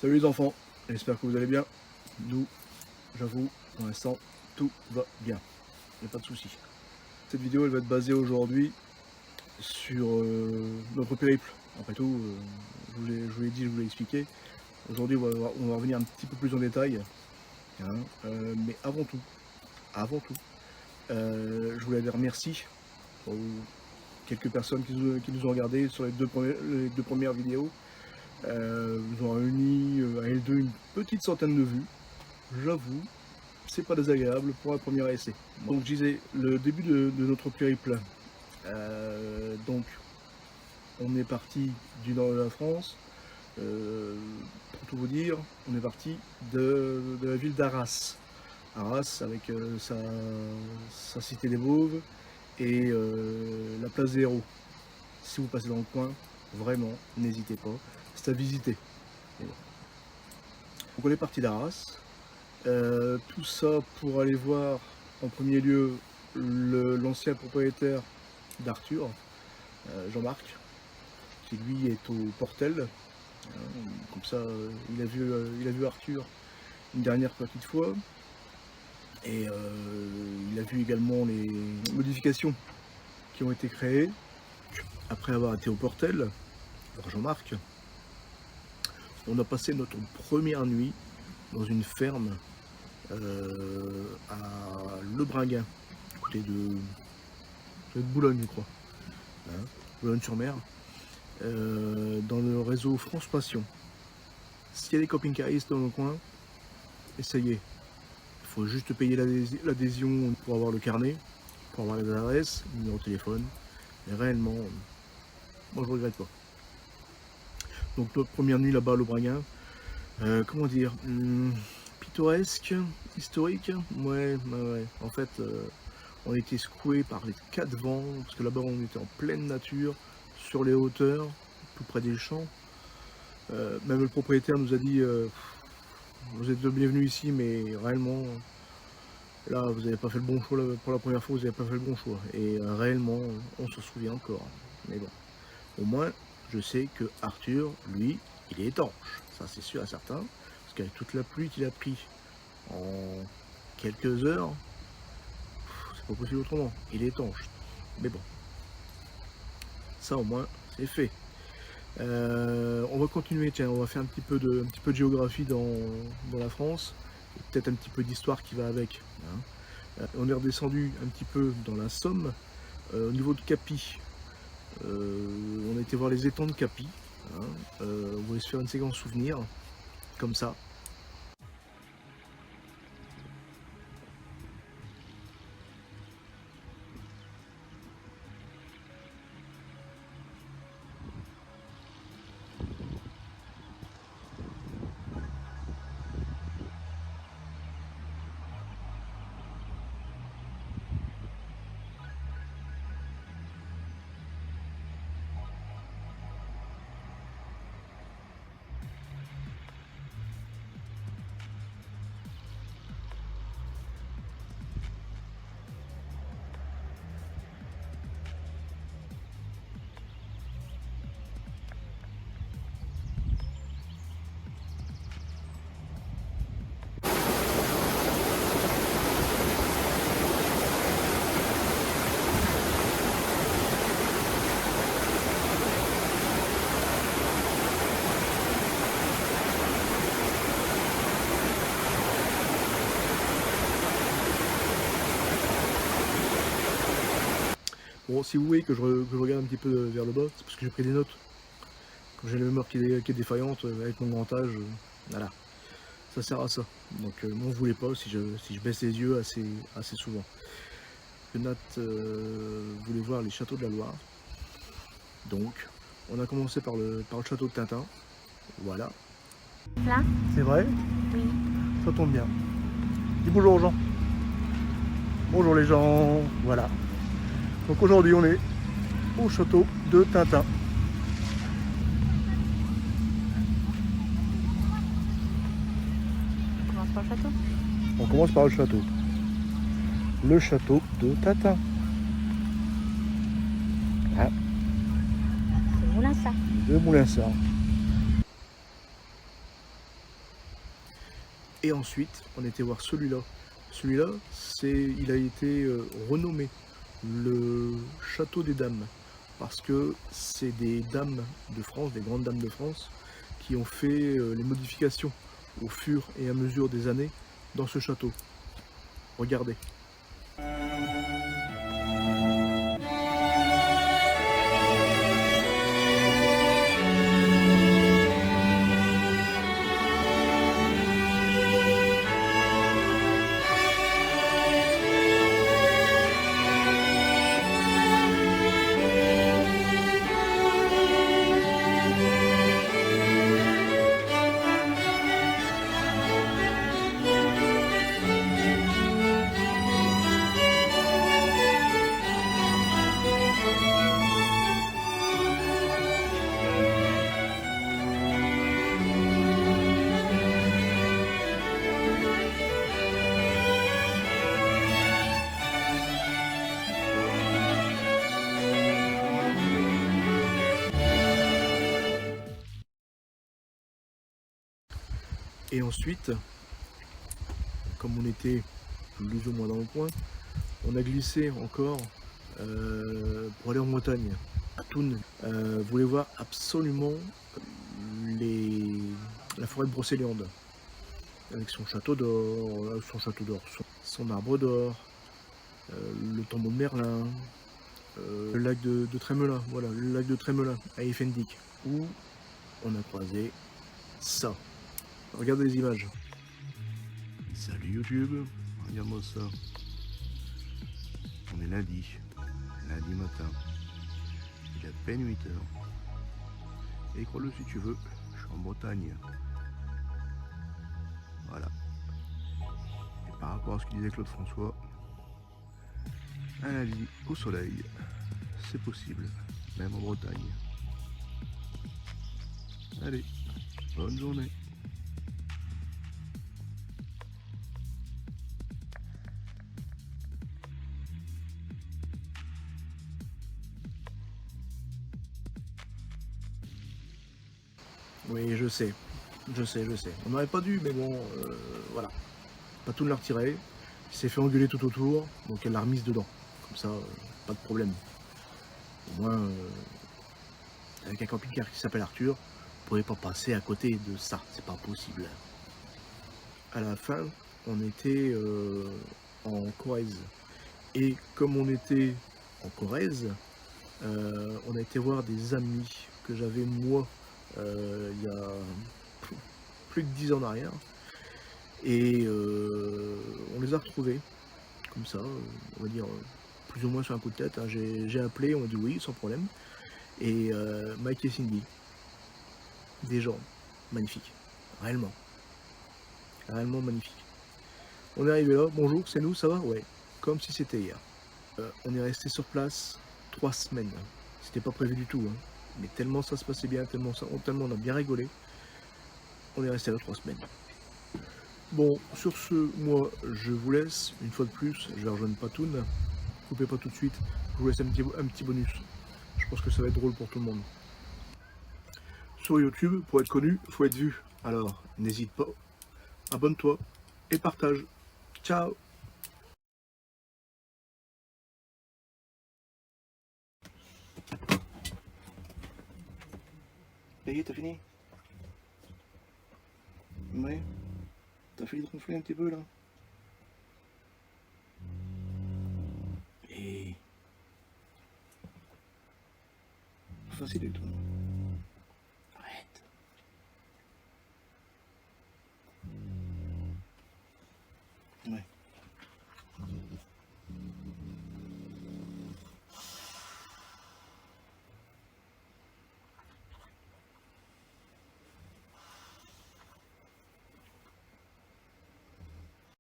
Salut les enfants, j'espère que vous allez bien. Nous, j'avoue, pour l'instant, tout va bien. Il n'y a pas de souci. Cette vidéo, elle va être basée aujourd'hui sur notre périple. Après tout, je vous l'ai dit, je vous l'ai expliqué. Aujourd'hui, on va revenir un petit peu plus en détail. Hein, mais avant tout, je voulais dire merci aux quelques personnes qui nous ont regardé sur les deux premières vidéos. Nous ont réuni à L2 une petite centaine de vues. J'avoue, c'est pas désagréable pour un premier essai. Donc je disais, le début de notre périple. Donc on est parti du nord de la France. Pour tout vous dire, on est parti de la ville d'Arras. Arras avec sa cité des Mauves et la place des Héros. Si vous passez dans le coin, vraiment, n'hésitez pas, c'est à visiter. Donc on est parti d'Arras. Tout ça pour aller voir en premier lieu l'ancien propriétaire d'Arthur, Jean-Marc, qui lui est au Portel. Comme ça, il a vu Arthur une dernière petite fois. Et il a vu également les modifications qui ont été créées après avoir été au Portel. Alors Jean-Marc, on a passé notre première nuit dans une ferme à Le Bringuin, à côté de Boulogne, je crois, hein, Boulogne-sur-Mer, dans le réseau France Passion. S'il y a des camping-caristes dans le coin, essayez. Il faut juste payer l'adhésion pour avoir le carnet, pour avoir les adresses, le numéro de téléphone. Et réellement, moi je regrette pas. Donc notre première nuit là-bas à Le Bringuin, comment dire, pittoresque, historique, ouais. En fait, on a été secoué par les 4 vents, parce que là-bas on était en pleine nature, sur les hauteurs, tout près des champs. Même le propriétaire nous a dit, vous êtes le bienvenu ici, mais réellement, là vous n'avez pas fait le bon choix, pour la première fois vous n'avez pas fait le bon choix. Et réellement, on se souvient encore. Mais bon, au moins, je sais que Arthur, lui, il est étanche. Ça c'est sûr et certain, parce qu'avec toute la pluie qu'il a pris en quelques heures, c'est pas possible autrement, il est étanche. Mais bon, ça au moins c'est fait. On va continuer, tiens, on va faire un petit peu de géographie dans la France, peut-être un petit peu d'histoire qui va avec. Hein. On est redescendu un petit peu dans la Somme, au niveau de Capy. On a été voir les étangs de Capy. Hein. On va se faire une séquence souvenir, comme ça. Bon, si vous voyez que je regarde un petit peu vers le bas, c'est parce que j'ai pris des notes. Comme j'ai la mémoire qui est défaillante avec mon grand âge, voilà, ça sert à ça. Donc m'en voulez pas si je baisse les yeux assez souvent. Nat voulait voir les châteaux de la Loire. Donc, on a commencé par le château de Tintin. Voilà. Là? C'est vrai? Oui. Ça tombe bien. Dis bonjour aux gens. Bonjour les gens. Voilà. Donc aujourd'hui, on est au château de Tintin. On commence par le château. On commence par le château. Le château de Tintin. Ah, C'est Moulinsart. de Moulinsart. Et ensuite, on était voir celui-là. Celui-là, il a été renommé le Château des Dames, parce que c'est des dames de France, des grandes dames de France, qui ont fait les modifications au fur et à mesure des années dans ce château. Regardez. Et ensuite, comme on était plus ou moins dans le coin, on a glissé encore pour aller en montagne, à Thun. Voulait voir absolument la forêt de Brocéliande, avec son château d'or, son arbre d'or, le tombeau de Merlin, le lac de Trémelin, voilà, le lac de Trémelin à Effendic, où on a croisé ça. Regardez les images. Salut YouTube, regarde-moi ça. On est lundi matin. Il est à peine 8h. Et crois-le si tu veux, je suis en Bretagne. Voilà. Et par rapport à ce que disait Claude François, un lundi au soleil, c'est possible, même en Bretagne. Allez, bonne journée. Oui, je sais. On n'aurait pas dû, mais bon, voilà. Patoun l'a retiré, il s'est fait engueuler tout autour, donc elle l'a remise dedans. Comme ça, pas de problème. Au moins, avec un camping-car qui s'appelle Arthur, vous ne pourrez pas passer à côté de ça, c'est pas possible. À la fin, on était en Corrèze. Et comme on était en Corrèze, on a été voir des amis que j'avais moi il y a plus de 10 ans en arrière. Et on les a retrouvés, comme ça, on va dire plus ou moins sur un coup de tête. Hein. J'ai appelé, on m'a dit oui, sans problème. Et Mike et Cindy, des gens magnifiques, réellement magnifiques. On est arrivé là, bonjour, c'est nous, ça va? Ouais, comme si c'était hier. On est resté sur place 3 semaines. C'était pas prévu du tout, hein. Mais tellement ça se passait bien, tellement on a bien rigolé. On est resté là 3 semaines. Bon, sur ce, moi, je vous laisse. Une fois de plus, je vais rejoindre Patoun. Coupez pas tout de suite. Je vous laisse un petit bonus. Je pense que ça va être drôle pour tout le monde. Sur YouTube, pour être connu, il faut être vu. Alors, n'hésite pas. Abonne-toi et partage. Ciao. Ça y est, t'as fini? Ouais. T'as fini de ronfler un petit peu là? Et... facile du tout.